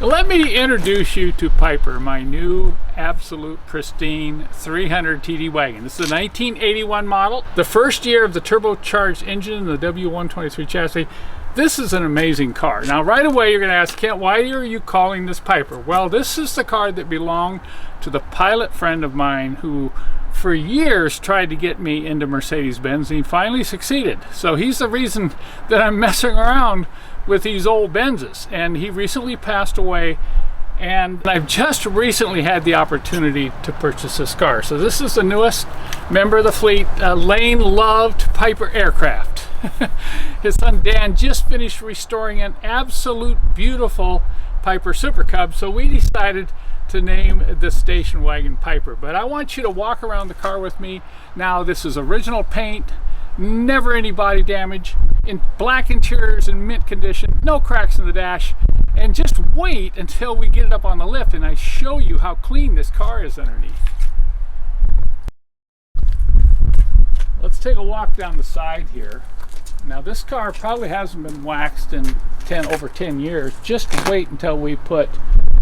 Let me introduce you to Piper, my new absolute pristine 300 TD wagon. This is a 1981 model, the first year of the turbocharged engine in the W123 chassis. This is an amazing car. Now right away you're going to ask, Kent, why are you calling this Piper? Well, this is the car that belonged to the pilot friend of mine who for years tried to get me into Mercedes-Benz, and he finally succeeded. So he's the reason that I'm messing around with these old Benzes, and he recently passed away, and I've just recently had the opportunity to purchase this car. So this is the newest member of the fleet. Lane loved Piper aircraft. His son Dan just finished restoring an absolute beautiful Piper Super Cub, so we decided to name the station wagon Piper. But I want you to walk around the car with me. Now this is original paint, never any body damage, in black interiors in mint condition, no cracks in the dash, and just wait until we get it up on the lift and I show you how clean this car is underneath. Let's take a walk down the side here. Now this car probably hasn't been waxed in over 10 years. Just wait until we put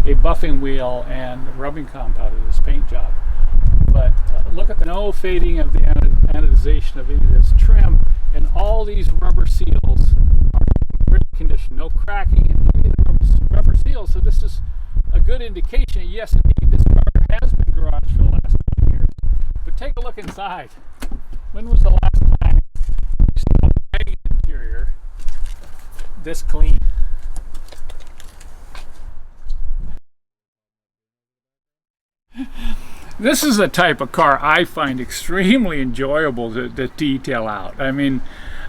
a buffing wheel and rubbing compound in this paint job. But look at the no fading of the anodization of any of this trim, and all these rubber seals are in great condition. No cracking in any of the rubber seals, so this is a good indication. Yes, indeed, this car has been garaged for the last 20 years. But take a look inside. When was the last time you saw a wagon interior this clean? This is the type of car I find extremely enjoyable to detail out. I mean,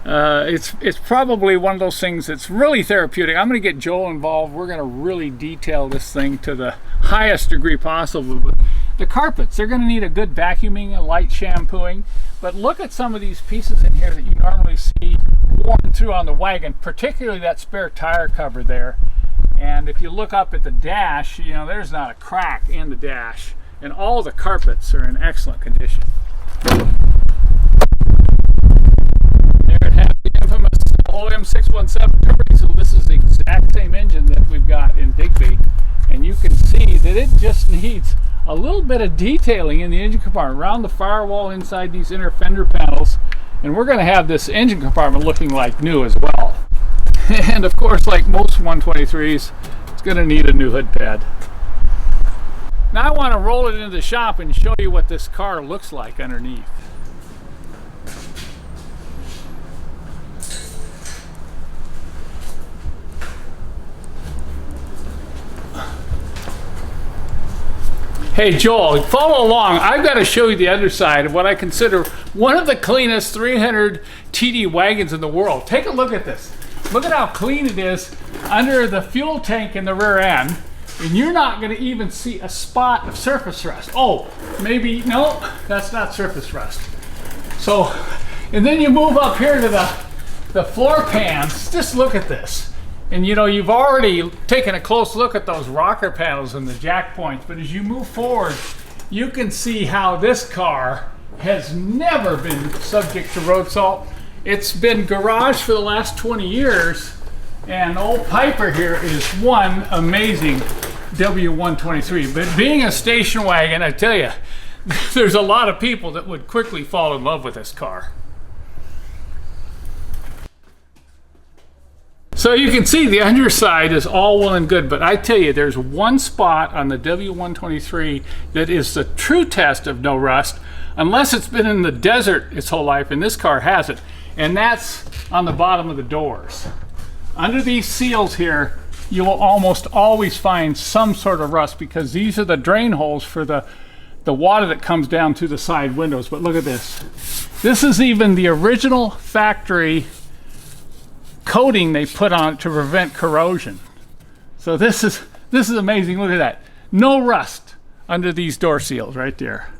it's probably one of those things that's really therapeutic. I'm going to get Joel involved. We're going to really detail this thing to the highest degree possible. But the carpets, they're going to need a good vacuuming, a light shampooing. But look at some of these pieces in here that you normally see worn through on the wagon, particularly that spare tire cover there. And if you look up at the dash, you know, there's not a crack in the dash. And all the carpets are in excellent condition. There it has the infamous OM617 turbo diesel. This is the exact same engine that we've got in Digby. And you can see that it just needs a little bit of detailing in the engine compartment, around the firewall, inside these inner fender panels. And we're going to have this engine compartment looking like new as well. And of course, like most 123s, it's going to need a new hood pad. Now I want to roll it into the shop and show you what this car looks like underneath. Hey Joel, follow along. I've got to show you the underside of what I consider one of the cleanest 300 TD wagons in the world. Take a look at this. Look at how clean it is under the fuel tank in the rear end. And you're not going to even see a spot of surface rust. Oh, maybe, no, that's not surface rust. So, and then you move up here to the floor pans. Just look at this. And you know, you've already taken a close look at those rocker panels and the jack points, but as you move forward, you can see how this car has never been subject to road salt. It's been garaged for the last 20 years. And old Piper here is one amazing W123. But being a station wagon, I tell you, there's a lot of people that would quickly fall in love with this car. So you can see the underside is all well and good, but I tell you, there's one spot on the W123 that is the true test of no rust, unless it's been in the desert its whole life, and this car hasn't. And that's on the bottom of the doors. Under these seals here, you will almost always find some sort of rust because these are the drain holes for the water that comes down through the side windows. But look at this. This is even the original factory coating they put on it to prevent corrosion. So this is amazing. Look at that. No rust under these door seals right there.